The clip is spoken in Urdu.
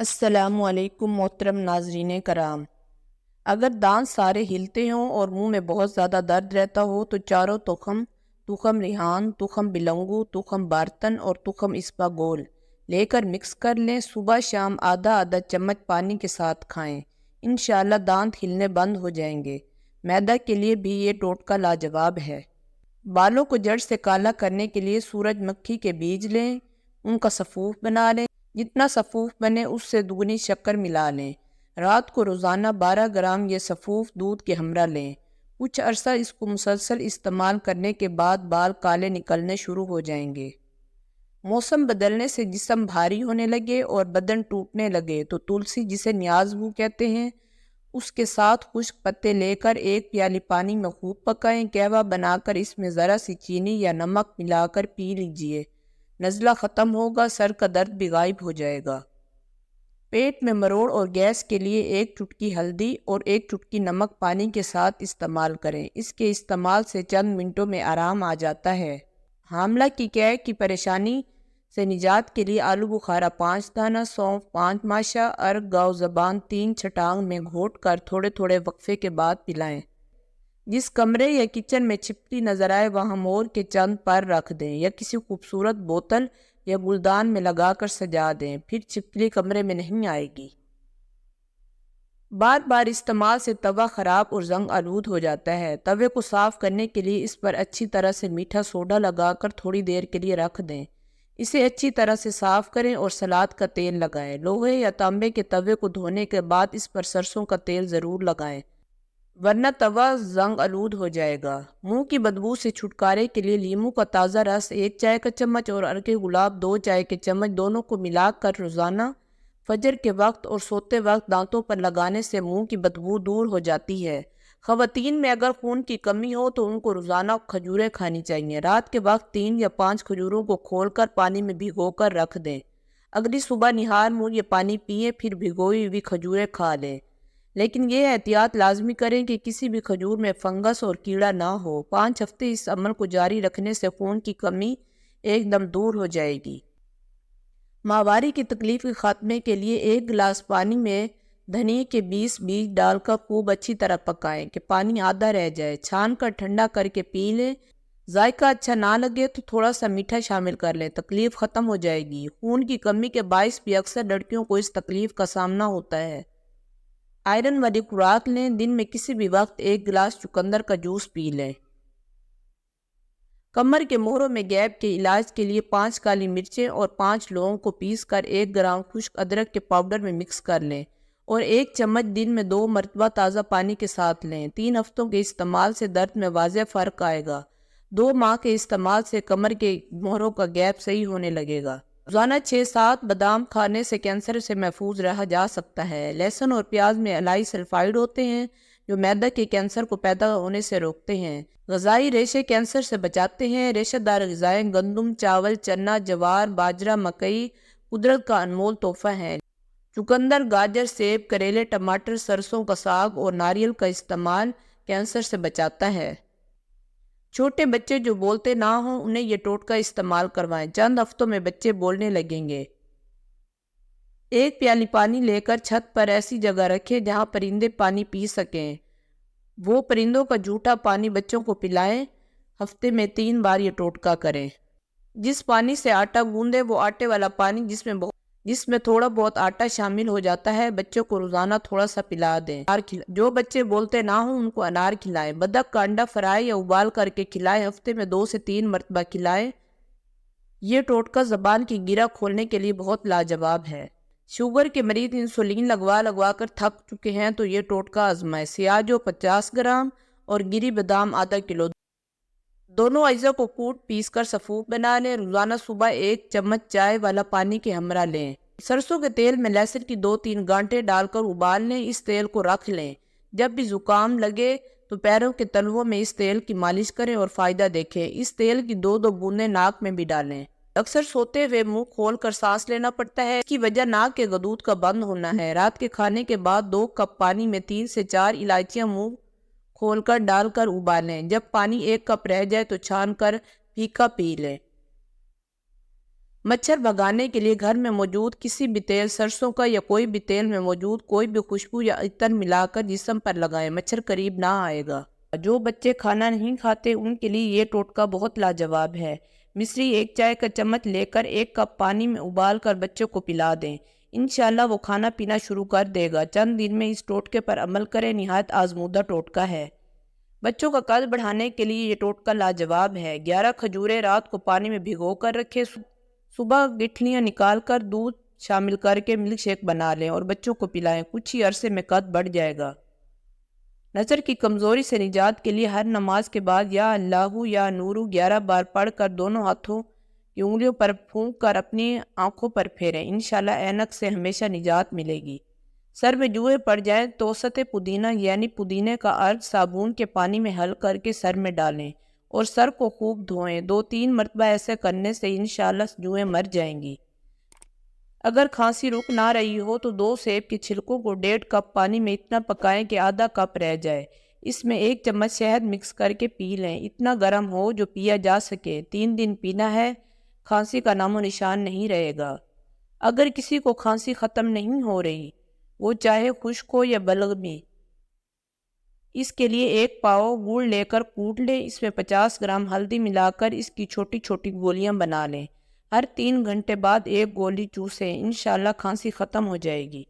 السلام علیکم محترم ناظرین کرام۔ اگر دانت سارے ہلتے ہوں اور منہ میں بہت زیادہ درد رہتا ہو تو چاروں تخم ریحان، تخم بلنگو، تخم بارتن اور تخم اسپاغول لے کر مکس کر لیں۔ صبح شام آدھا آدھا چمچ پانی کے ساتھ کھائیں، انشاءاللہ دانت ہلنے بند ہو جائیں گے۔ معدہ کے لیے بھی یہ ٹوٹکا لاجواب ہے۔ بالوں کو جڑ سے کالا کرنے کے لیے سورج مکھی کے بیج لیں، ان کا سفوف بنا لیں۔ جتنا سفوف بنے اس سے دگنی شکر ملا لیں۔ رات کو روزانہ 12 گرام یہ سفوف دودھ کے ہمراہ لیں۔ کچھ عرصہ اس کو مسلسل استعمال کرنے کے بعد بال کالے نکلنے شروع ہو جائیں گے۔ موسم بدلنے سے جسم بھاری ہونے لگے اور بدن ٹوٹنے لگے تو تلسی، جسے نیاز بو کہتے ہیں، اس کے ساتھ خشک پتے لے کر ایک پیالی پانی میں خوب پکائیں۔ قہوہ بنا کر اس میں ذرا سی چینی یا نمک ملا کر پی لیجئے، نزلہ ختم ہوگا، سر کا درد بھی غائب ہو جائے گا۔ پیٹ میں مروڑ اور گیس کے لیے ایک چٹکی ہلدی اور ایک چٹکی نمک پانی کے ساتھ استعمال کریں۔ اس کے استعمال سے چند منٹوں میں آرام آ جاتا ہے۔ حاملہ کی قے کی پریشانی سے نجات کے لیے آلو بخارا 5 دانہ، سونف 5 ماشا، ارگ، گاؤ زبان 3 چھٹانگ میں گھونٹ کر تھوڑے تھوڑے وقفے کے بعد پلائیں۔ جس کمرے یا کچن میں چھپکلی نظر آئے وہاں مور کے چند پر رکھ دیں یا کسی خوبصورت بوتل یا گلدان میں لگا کر سجا دیں، پھر چھپکلی کمرے میں نہیں آئے گی۔ بار بار استعمال سے توا خراب اور زنگ آلود ہو جاتا ہے۔ توے کو صاف کرنے کے لیے اس پر اچھی طرح سے میٹھا سوڈا لگا کر تھوڑی دیر کے لیے رکھ دیں۔ اسے اچھی طرح سے صاف کریں اور سلاد کا تیل لگائیں۔ لوہے یا تانبے کے توے کو دھونے کے بعد اس پر سرسوں کا تیل ضرور لگائیں، ورنہ توا زنگ آلود ہو جائے گا۔ منہ کی بدبو سے چھٹکارے کے لیے لیموں کا تازہ رس 1 چائے کا چمچ اور ارک گلاب 2 چائے کے چمچ دونوں کو ملا کر روزانہ فجر کے وقت اور سوتے وقت دانتوں پر لگانے سے منہ کی بدبو دور ہو جاتی ہے۔ خواتین میں اگر خون کی کمی ہو تو ان کو روزانہ کھجوریں کھانی چاہیے۔ رات کے وقت 3 یا 5 کھجوروں کو کھول کر پانی میں بھگو کر رکھ دیں۔ اگلی صبح نہار منہ یہ پانی پئیں، پھر بھگوئی ہوئی کھجوریں کھا لیں، لیکن یہ احتیاط لازمی کریں کہ کسی بھی کھجور میں فنگس اور کیڑا نہ ہو۔ 5 ہفتے اس عمل کو جاری رکھنے سے خون کی کمی ایک دم دور ہو جائے گی۔ ماہواری کی تکلیف کے خاتمے کے لیے 1 گلاس پانی میں دھنیا کے 20 بیج ڈال کر خوب اچھی طرح پکائیں کہ پانی آدھا رہ جائے۔ چھان کر ٹھنڈا کر کے پی لیں۔ ذائقہ اچھا نہ لگے تو تھوڑا سا میٹھا شامل کر لیں، تکلیف ختم ہو جائے گی۔ خون کی کمی کے باعث بھی اکثر لڑکیوں کو اس تکلیف کا سامنا ہوتا ہے۔ آئرن والی خوراک لیں، دن میں کسی بھی وقت 1 گلاس چقندر کا جوس پی لیں۔ کمر کے موہروں میں گیپ کے علاج کے لیے 5 کالی مرچیں اور 5 لونگ کو پیس کر 1 گرام خشک ادرک کے پاؤڈر میں مکس کر لیں اور 1 چمچ دن میں 2 مرتبہ تازہ پانی کے ساتھ لیں۔ 3 ہفتوں کے استعمال سے درد میں واضح فرق آئے گا۔ 2 ماہ کے استعمال سے کمر کے موہروں کا گیپ صحیح ہونے لگے گا۔ روزانہ 6-7 بادام کھانے سے کینسر سے محفوظ رہا جا سکتا ہے۔ لہسن اور پیاز میں الائی سلفائڈ ہوتے ہیں جو معدہ کے کینسر کو پیدا ہونے سے روکتے ہیں۔ غذائی ریشے کینسر سے بچاتے ہیں۔ ریشہ دار غذائیں گندم، چاول، چنا، جوار، باجرہ، مکئی قدرت کا انمول تحفہ ہیں۔ چقندر، گاجر، سیب، کریلے، ٹماٹر، سرسوں کا ساگ اور ناریل کا استعمال کینسر سے بچاتا ہے۔ چھوٹے بچے جو بولتے نہ ہوں انہیں یہ ٹوٹکا استعمال کروائیں، چند ہفتوں میں بچے بولنے لگیں گے۔ 1 پیالی پانی لے کر چھت پر ایسی جگہ رکھیں جہاں پرندے پانی پی سکیں۔ وہ پرندوں کا جھوٹا پانی بچوں کو پلائیں۔ ہفتے میں 3 بار یہ ٹوٹکا کریں۔ جس پانی سے آٹا گوندے وہ آٹے والا پانی جس میں تھوڑا بہت آٹا شامل ہو جاتا ہے، بچوں کو روزانہ تھوڑا سا پلا دیں۔ جو بچے بولتے نہ ہوں ان کو انار کھلائیں۔ بطخ کا انڈا فرائی یا ابال کر کے کھلائیں، ہفتے میں 2 سے 3 مرتبہ کھلائیں۔ یہ ٹوٹکا زبان کی گرہ کھولنے کے لیے بہت لاجواب ہے۔ شوگر کے مریض انسولین لگوا کر تھک چکے ہیں تو یہ ٹوٹکا آزمائیں۔ سیاجو 50 گرام اور گری بادام آدھا کلو، دونوں اجزاء کو کوٹ پیس کر سفوف بنا لیں۔ روزانہ صبح 1 چمچ چائے والا پانی کے ہمراہ لیں۔ سرسوں کے تیل میں لہسن کی 2-3 گانٹیں ڈال کر ابال لیں۔ اس تیل کو رکھ لیں۔ جب بھی زکام لگے تو پیروں کے تلووں میں اس تیل کی مالش کریں اور فائدہ دیکھیں۔ اس تیل کی 2 بوندیں ناک میں بھی ڈالیں۔ اکثر سوتے ہوئے منہ کھول کر سانس لینا پڑتا ہے، اس کی وجہ ناک کے گدود کا بند ہونا ہے۔ رات کے کھانے کے بعد 2 کپ پانی میں 3 سے 4 الائچیاں منہ کھول کر ڈال کر ابالیں۔ جب پانی 1 کپ رہ جائے تو چھان کر پھیکا پی لیں۔ مچھر بھگانے کے لیے گھر میں موجود کسی بھی تیل، سرسوں کا یا کوئی بھی تیل میں موجود کوئی بھی خوشبو یا عطر ملا کر جسم پر لگائیں، مچھر قریب نہ آئے گا۔ جو بچے کھانا نہیں کھاتے ان کے لیے یہ ٹوٹکا بہت لاجواب ہے۔ مصری 1 چائے کا چمچ لے کر 1 کپ پانی میں ابال کر بچے کو پلا دیں، انشاءاللہ وہ کھانا پینا شروع کر دے گا۔ چند دن میں اس ٹوٹکے پر عمل کریں، نہایت آزمودہ ٹوٹکا ہے۔ بچوں کا قد بڑھانے کے لیے یہ ٹوٹکا لاجواب ہے۔ 11 کھجوریں رات کو پانی میں بھگو کر رکھیں، صبح گٹھلیاں نکال کر دودھ شامل کر کے ملک شیک بنا لیں اور بچوں کو پلائیں، کچھ ہی عرصے میں قد بڑھ جائے گا۔ نظر کی کمزوری سے نجات کے لیے ہر نماز کے بعد یا اللہ یا نورو 11 بار پڑھ کر دونوں ہاتھوں کی انگلیوں پر پھونک کر اپنی آنکھوں پر پھیریں، انشاءاللہ اینک سے ہمیشہ نجات ملے گی۔ سر میں جوئیں پڑ جائیں تو پودینہ یعنی پودینے کا عرق صابون کے پانی میں حل کر کے سر میں ڈالیں اور سر کو خوب دھوئیں۔ 2-3 مرتبہ ایسے کرنے سے انشاءاللہ جوئیں مر جائیں گی۔ اگر کھانسی رک نہ رہی ہو تو 2 سیب کے چھلکوں کو 1.5 کپ پانی میں اتنا پکائیں کہ آدھا کپ رہ جائے، اس میں 1 چمچ شہد مکس کر کے پی لیں، اتنا گرم ہو جو پیا جا سکے۔ 3 دن پینا ہے، کھانسی کا نام و نشان نہیں رہے گا۔ اگر کسی کو کھانسی ختم نہیں ہو رہی، وہ چاہے خشک ہو یا بلغمی، اس کے لیے 1 پاؤ گڑ لے کر کوٹ لیں، اس میں 50 گرام ہلدی ملا کر اس کی چھوٹی چھوٹی گولیاں بنا لیں، ہر 3 گھنٹے بعد 1 گولی چوسیں، انشاءاللہ کھانسی ختم ہو جائے گی۔